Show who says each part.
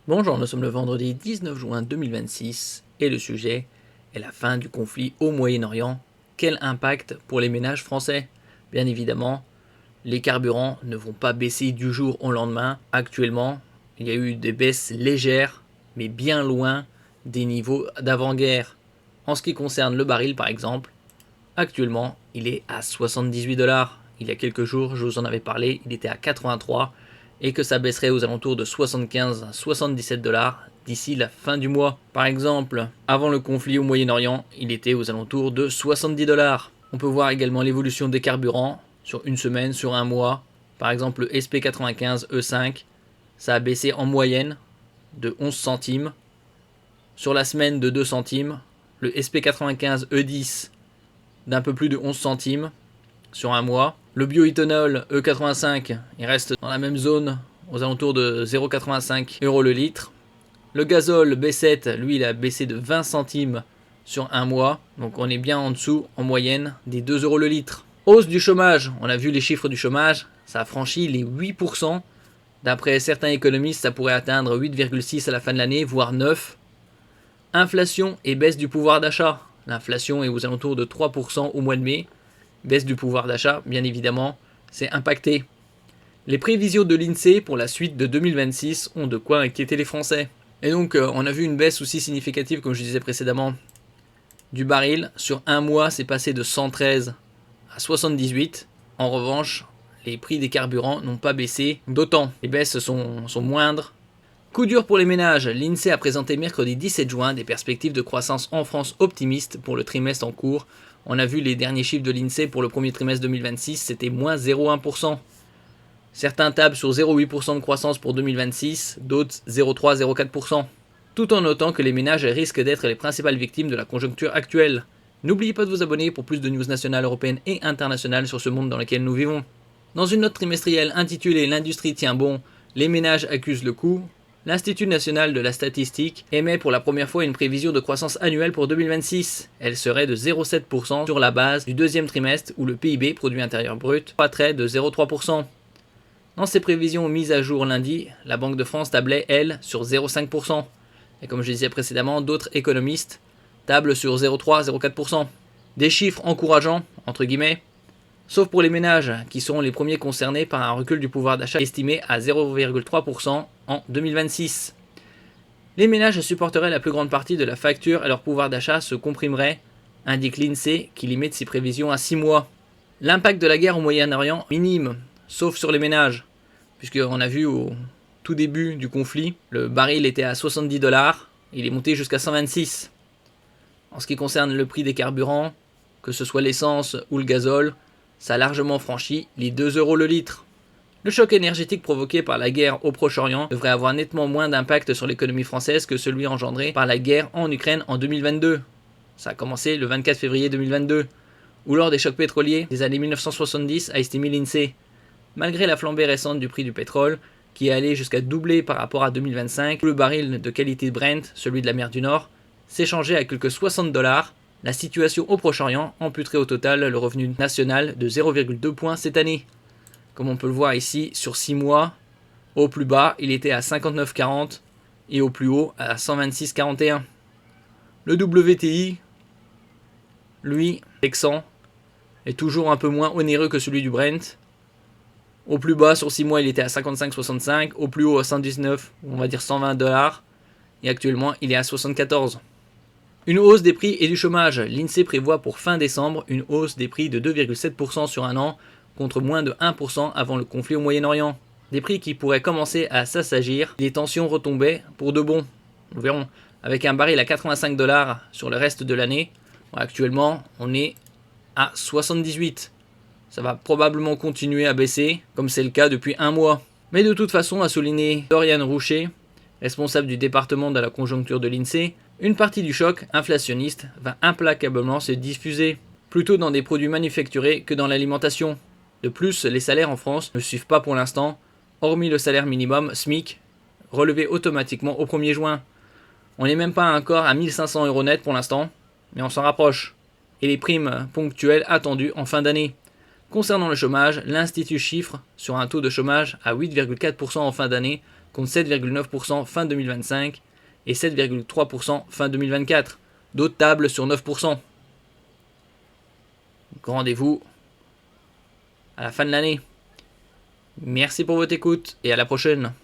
Speaker 1: Bonjour, nous sommes le vendredi 19 juin 2026 et le sujet est la fin du conflit au Moyen-Orient. Quel impact pour les ménages français? Bien évidemment, les carburants ne vont pas baisser du jour au lendemain. Actuellement, il y a eu des baisses légères, mais bien loin des niveaux d'avant-guerre. En ce qui concerne le baril par exemple, actuellement il est à 78 dollars. Il y a quelques jours, je vous en avais parlé, il était à 83 et que ça baisserait aux alentours de 75 à 77 dollars d'ici la fin du mois. Par exemple, avant le conflit au Moyen-Orient, il était aux alentours de 70 dollars. On peut voir également l'évolution des carburants sur une semaine, sur un mois. Par exemple, le SP95 E5, ça a baissé en moyenne de 11 centimes. Sur la semaine de 2 centimes. Le SP95 E10 d'un peu plus de 11 centimes sur un mois. Le bioéthanol E85, il reste dans la même zone, aux alentours de 0,85 € le litre. Le gazole B7, lui, il a baissé de 20 centimes sur un mois. Donc on est bien en dessous, en moyenne, des 2 € le litre. Hausse du chômage, on a vu les chiffres du chômage, ça a franchi les 8%. D'après certains économistes, ça pourrait atteindre 8,6 à la fin de l'année, voire 9. Inflation et baisse du pouvoir d'achat. L'inflation est aux alentours de 3% au mois de mai. Baisse du pouvoir d'achat, bien évidemment, c'est impacté. Les prévisions de l'INSEE pour la suite de 2026 ont de quoi inquiéter les Français. Et donc, on a vu une baisse aussi significative, comme je disais précédemment, du baril. Sur un mois, c'est passé de 113 à 78. En revanche, les prix des carburants n'ont pas baissé d'autant. Les baisses sont moindres. Coup dur pour les ménages, l'INSEE a présenté mercredi 17 juin des perspectives de croissance en France optimistes pour le trimestre en cours. On a vu les derniers chiffres de l'INSEE pour le premier trimestre 2026, c'était moins 0,1%. Certains tablent sur 0,8% de croissance pour 2026, d'autres 0,3-0,4%. Tout en notant que les ménages risquent d'être les principales victimes de la conjoncture actuelle. N'oubliez pas de vous abonner pour plus de news nationales, européennes et internationales sur ce monde dans lequel nous vivons. Dans une note trimestrielle intitulée « L'industrie tient bon, les ménages accusent le coup », l'Institut national de la statistique émet pour la première fois une prévision de croissance annuelle pour 2026. Elle serait de 0,7% sur la base du deuxième trimestre où le PIB, produit intérieur brut, croîtrait de 0,3%. Dans ses prévisions mises à jour lundi, la Banque de France tablait, elle, sur 0,5%. Et comme je disais précédemment, d'autres économistes tablent sur 0,3-0,4%. Des chiffres encourageants, entre guillemets, sauf pour les ménages, qui seront les premiers concernés par un recul du pouvoir d'achat estimé à 0,3% en 2026. Les ménages supporteraient la plus grande partie de la facture et leur pouvoir d'achat se comprimerait, indique l'INSEE qui limite ses prévisions à 6 mois. L'impact de la guerre au Moyen-Orient, minime, sauf sur les ménages, puisqu'on a vu au tout début du conflit, le baril était à 70 dollars, il est monté jusqu'à 126. En ce qui concerne le prix des carburants, que ce soit l'essence ou le gazole, ça a largement franchi les 2 € le litre. Le choc énergétique provoqué par la guerre au Proche-Orient devrait avoir nettement moins d'impact sur l'économie française que celui engendré par la guerre en Ukraine en 2022. Ça a commencé le 24 février 2022, ou lors des chocs pétroliers des années 1970, a estimé l'INSEE. Malgré la flambée récente du prix du pétrole, qui est allé jusqu'à doubler par rapport à 2025, le baril de qualité Brent, celui de la mer du Nord, s'échangeait à quelques 60 dollars. La situation au Proche-Orient amputerait au total le revenu national de 0,2 points cette année. Comme on peut le voir ici, sur 6 mois, au plus bas, il était à 59,40 et au plus haut à 126,41. Le WTI, lui, Texan, est toujours un peu moins onéreux que celui du Brent. Au plus bas, sur 6 mois, il était à 55,65, au plus haut à 119, on va dire 120 dollars, et actuellement, il est à 74. Une hausse des prix et du chômage. L'INSEE prévoit pour fin décembre une hausse des prix de 2,7% sur un an, contre moins de 1% avant le conflit au Moyen-Orient. Des prix qui pourraient commencer à s'assagir, les tensions retombaient pour de bon. Nous verrons, avec un baril à 85 dollars sur le reste de l'année, actuellement on est à 78. Ça va probablement continuer à baisser, comme c'est le cas depuis un mois. Mais de toute façon, a souligné Dorian Roucher, responsable du département de la conjoncture de l'INSEE, une partie du choc inflationniste va implacablement se diffuser, plutôt dans des produits manufacturés que dans l'alimentation. De plus, les salaires en France ne suivent pas pour l'instant, hormis le salaire minimum SMIC, relevé automatiquement au 1er juin. On n'est même pas encore à 1500 € net pour l'instant, mais on s'en rapproche. Et les primes ponctuelles attendues en fin d'année. Concernant le chômage, l'Institut chiffre sur un taux de chômage à 8,4% en fin d'année, contre 7,9% fin 2025 et 7,3% fin 2024. D'autres tablent sur 9%. Rendez-vous à la fin de l'année. Merci pour votre écoute et à la prochaine.